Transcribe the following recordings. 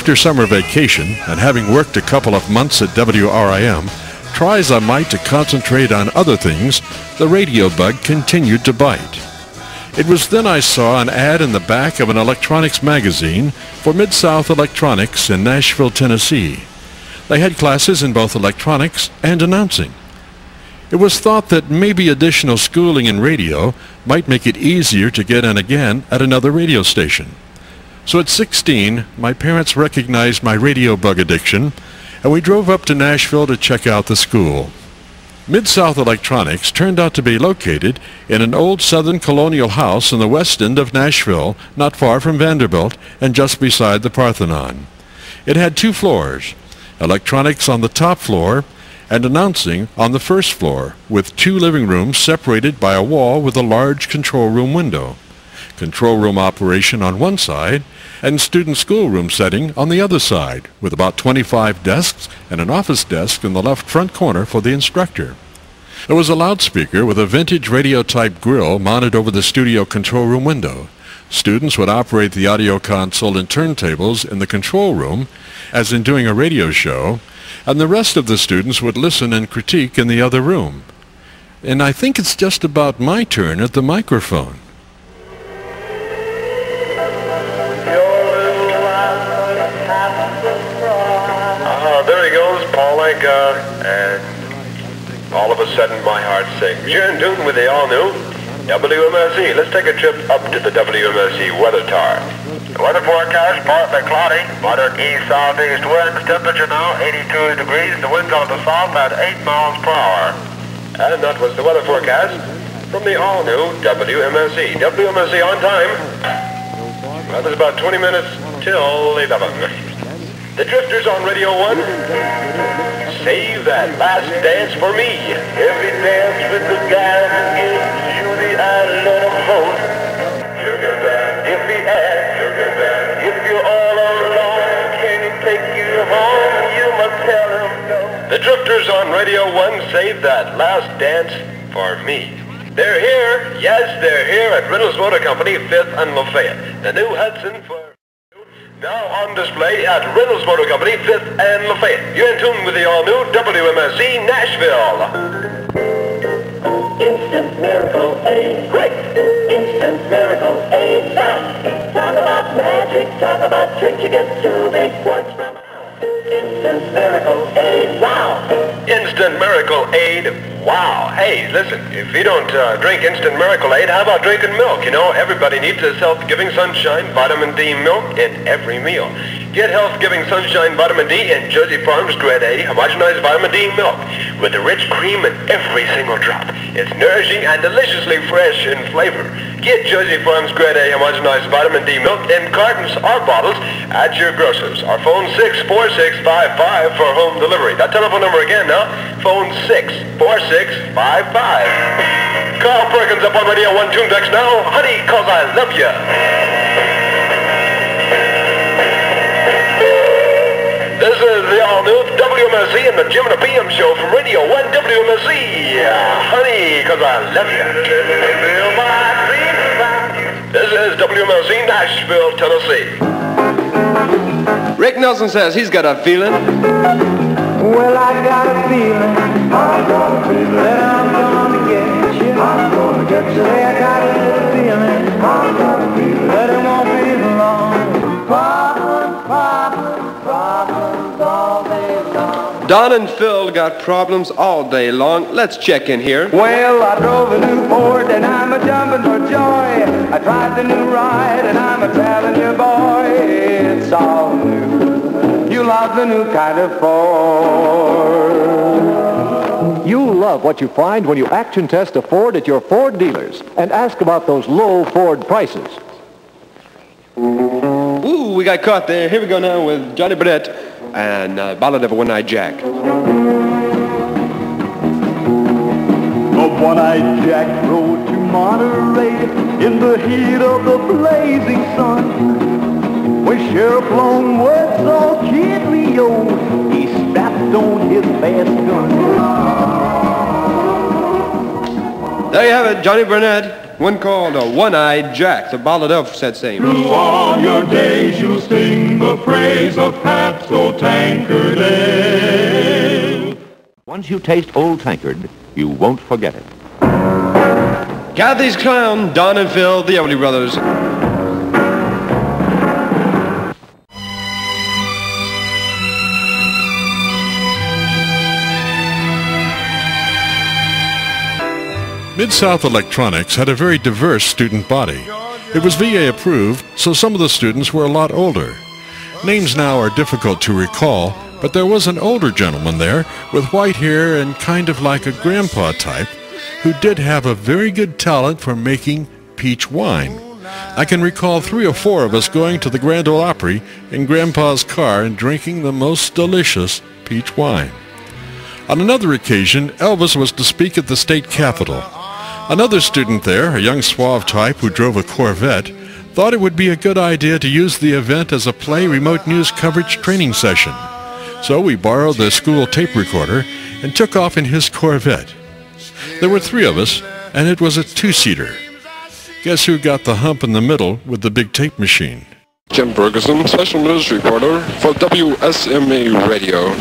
after summer vacation and having worked a couple of months at WRIM, try as I might to concentrate on other things, the radio bug continued to bite. It was then I saw an ad in the back of an electronics magazine for Mid-South Electronics in Nashville, Tennessee. They had classes in both electronics and announcing. It was thought that maybe additional schooling in radio might make it easier to get in again at another radio station. So at 16, my parents recognized my radio bug addiction, and we drove up to Nashville to check out the school. Mid-South Electronics turned out to be located in an old Southern colonial house in the west end of Nashville, not far from Vanderbilt and just beside the Parthenon. It had 2 floors, electronics on the top floor and announcing on the first floor, with 2 living rooms separated by a wall with a large control room window. Control room operation on one side and student schoolroom setting on the other side, with about 25 desks and an office desk in the left front corner for the instructor. There was a loudspeaker with a vintage radio-type grill mounted over the studio control room window. Students would operate the audio console and turntables in the control room, as in doing a radio show, and the rest of the students would listen and critique in the other room. And I think it's just about my turn at the microphone. There he goes, Paul Anka, and all of a sudden my heart sings. You're in tune with the all-new WMSE. Let's take a trip up to the WMSE weather tower. The weather forecast, partly cloudy, moderate east-southeast winds, temperature now 82 degrees, the winds out of the south at 8 miles per hour. And that was the weather forecast from the all-new WMSE. WMSE on time. Well, there's about 20 minutes till 11. The Drifters on Radio 1. Save that last dance for me. Every dance with the guy who gives you the island host. Sugar band. If he asks, sugar band. If you're all alone, can he take you home? You must tell him no. The Drifters on Radio 1. Save that last dance for me. They're here. Yes, they're here at Reynolds Motor Company, 5th and Lafayette. The new Hudson for... now on display at Reynolds Motor Company, 5th and Lafayette. You're in tune with the all-new WMSE Nashville. Instant Miracle Aid. Quick! Instant Miracle Aid. Talk about magic, talk about tricks. You get 2 big quarts from Instant Miracle Aid. Wow! Instant Miracle Aid. Wow. Hey, listen, if you don't drink Instant Miracle Aid, how about drinking milk? You know, everybody needs a Health-Giving Sunshine Vitamin D milk in every meal. Get Health-Giving Sunshine Vitamin D in Jersey Farms Grade A homogenized vitamin D milk with the rich cream in every single drop. It's nourishing and deliciously fresh in flavor. Get Jersey Farms Grade A homogenized vitamin D milk in cartons or bottles at your grocer's. Or phone 64655 for home delivery. That telephone number again now, phone 64655. Carl Perkins up on Radio 1 Tune Decks now. Honey, 'cause I love ya. This is the all-new WMSE and the Jim and the PM show from Radio 1 WMSE. Honey, 'cause I love ya. This is WMSE Nashville, Tennessee. Rick Nelson says he's got a feeling. Well, I got a feeling that I'm gonna get you. Say I got a feeling that it won't be long. Problems all day long. Don and Phil got problems all day long. Let's check in here. Well, I drove a new Ford and I'm a jumping for joy. I tried the new ride and I'm a telling you, boy, it's all new. You love the new kind of Ford. You'll love what you find when you action test a Ford at your Ford dealers and ask about those low Ford prices. Ooh, we got caught there. Here we go now with Johnny Burnett and Ballad of a One-Eyed Jack. A one-eyed Jack rode to Monterey in the heat of the blazing sun. When Sheriff Longworth saw Kid Rio, he strapped on his fast gun. There you have it, Johnny Burnett one called One-Eyed Jack. The ballad of said same. Through all your days you'll sing the praise of Pabst Old Tankard Ale. Once you taste Old Tankard, you won't forget it. Kathy's Clown, Don and Phil, the Everly Brothers. Mid-South Electronics had a very diverse student body. It was VA approved, so some of the students were a lot older. Names now are difficult to recall, but there was an older gentleman there with white hair and kind of like a grandpa type who did have a very good talent for making peach wine. I can recall 3 or 4 of us going to the Grand Ole Opry in Grandpa's car and drinking the most delicious peach wine. On another occasion, Elvis was to speak at the state capitol. Another student there, a young suave type who drove a Corvette, thought it would be a good idea to use the event as a play remote news coverage training session. So we borrowed the school tape recorder and took off in his Corvette. There were 3 of us, and it was a 2-seater. Guess who got the hump in the middle with the big tape machine? Jim Ferguson, special news reporter for WSMA Radio,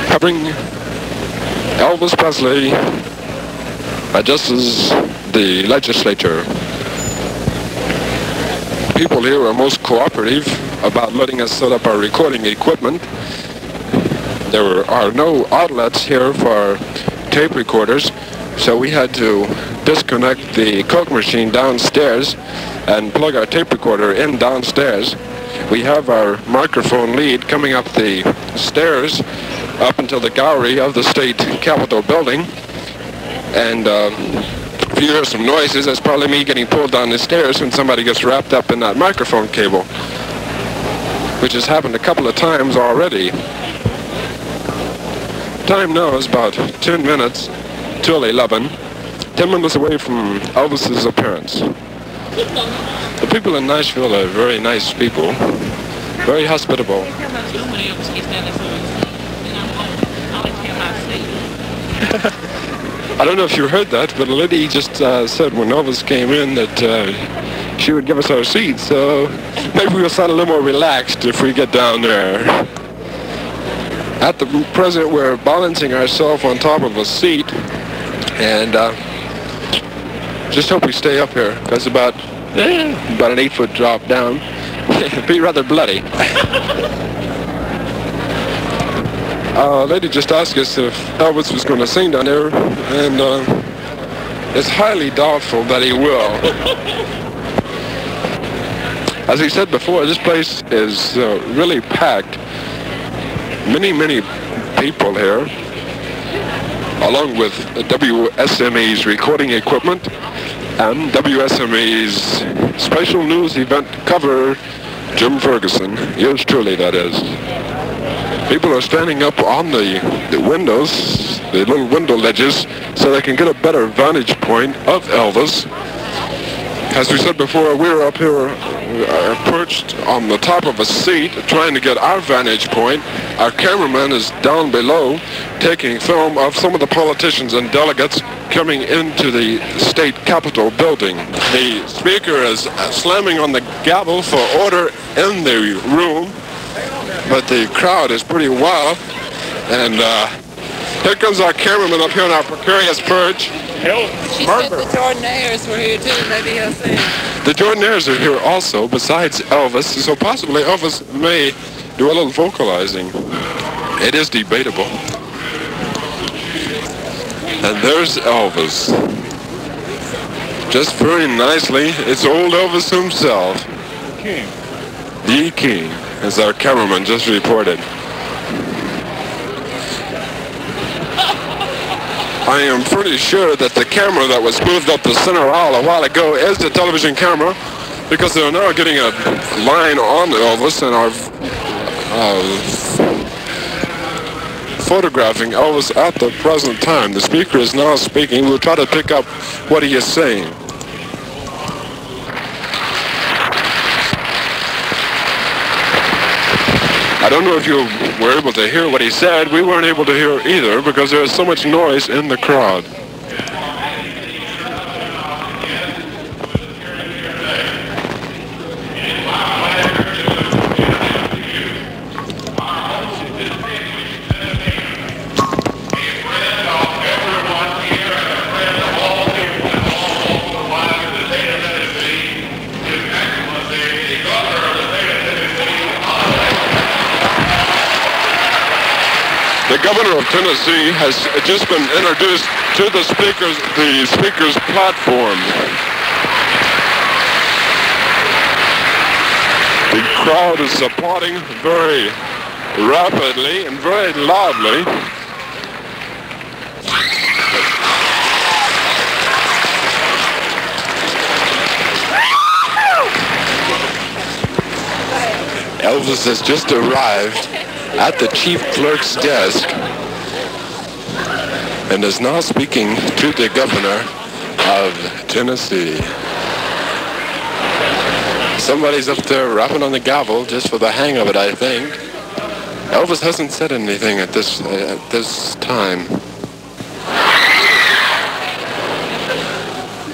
covering Elvis Presley addresses the legislature. People here are most cooperative about letting us set up our recording equipment. There are no outlets here for tape recorders, so we had to disconnect the Coke machine downstairs and plug our tape recorder in downstairs. We have our microphone lead coming up the stairs up until the gallery of the state capitol building. And if you hear some noises, that's probably me getting pulled down the stairs when somebody gets wrapped up in that microphone cable, which has happened a couple of times already. Time now is about 10 minutes till 11, 10 minutes away from Elvis's appearance. The people in Nashville are very nice people, very hospitable. I don't know if you heard that, but a lady just said when Elvis came in that she would give us our seats, so maybe we'll sound a little more relaxed if we get down there. At the present, we're balancing ourselves on top of a seat, and just hope we stay up here, because about an 8-foot drop down. It'd be rather bloody. A lady just asked us if Elvis was going to sing down there, and it's highly doubtful that he will. As he said before, this place is really packed. Many people here, along with WSMA's recording equipment and WSMA's special news event cover, Jim Ferguson. Yours truly, that is. People are standing up on the windows, the little window ledges, so they can get a better vantage point of Elvis. As we said before, we're up here perched on the top of a seat trying to get our vantage point. Our cameraman is down below taking film of some of the politicians and delegates coming into the state capitol building. The speaker is slamming on the gavel for order in the room, but the crowd is pretty wild. And here comes our cameraman up here on our precarious perch. She said the Jordanaires were here too, maybe he'll sing. The Jordanaires are here also, besides Elvis, so possibly Elvis may do a little vocalizing. It is debatable. And there's Elvis. Just very nicely, it's old Elvis himself. King. The King, as our cameraman just reported. I am pretty sure that the camera that was moved up the center aisle a while ago is the television camera, because they're now getting a line on Elvis and are photographing Elvis at the present time. The speaker is now speaking. We'll try to pick up what he is saying. I don't know if you were able to hear what he said. We weren't able to hear either because there was so much noise in the crowd. governor of Tennessee has just been introduced to the speaker's platform. The crowd is applauding very rapidly and very loudly. Elvis has just arrived at the chief clerk's desk and is now speaking to the governor of Tennessee. Somebody's up there rapping on the gavel just for the hang of it, I think. Elvis hasn't said anything at this time.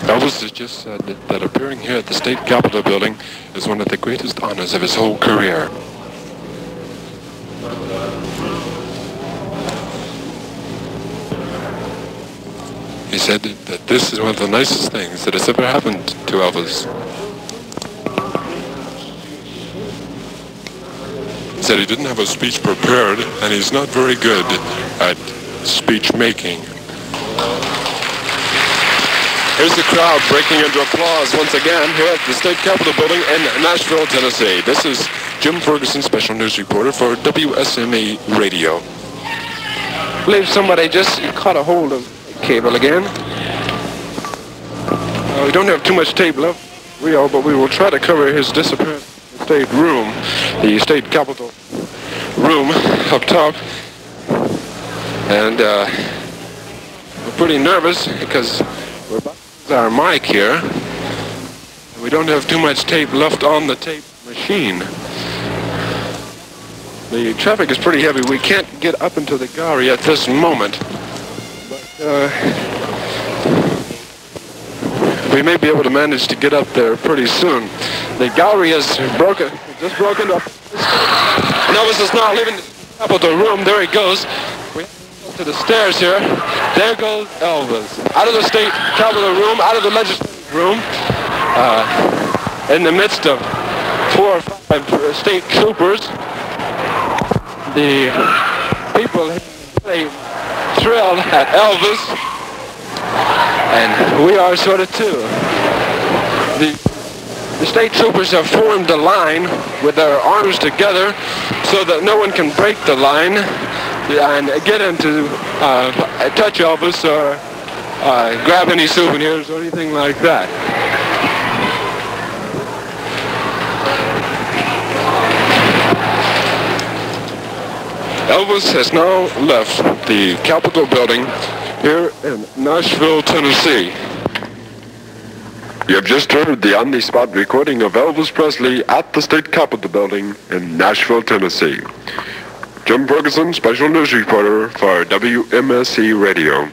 Elvis has just said that appearing here at the state capitol building is one of the greatest honors of his whole career. He said that this is one of the nicest things that has ever happened to Elvis. He said he didn't have a speech prepared, and he's not very good at speech making. Here's the crowd breaking into applause once again here at the State Capitol Building in Nashville, Tennessee. This is Jim Ferguson, special news reporter for WSME Radio. I believe somebody just caught a hold of the cable again. We don't have too much tape left, but we will try to cover his disappearance in the state room, the State Capitol room up top. And we're pretty nervous because we're about our mic here. We don't have too much tape left on the tape machine. The traffic is pretty heavy. We can't get up into the gallery at this moment. But we may be able to manage to get up there pretty soon. The gallery has just broken up. And Elvis is now leaving the Capitol room. There he goes. To the stairs here. There goes Elvis. Out of the state capitol room, out of the legislative room, in the midst of 4 or 5 state troopers. The people are really thrilled at Elvis, and we are sort of too. The state troopers have formed a line with their arms together so that no one can break the line and get him to touch Elvis or grab any souvenirs or anything like that. Elvis has now left the Capitol building here in Nashville, Tennessee. You have just heard the on-the-spot recording of Elvis Presley at the State Capitol building in Nashville, Tennessee. Jim Ferguson, special news reporter for WMSE Radio.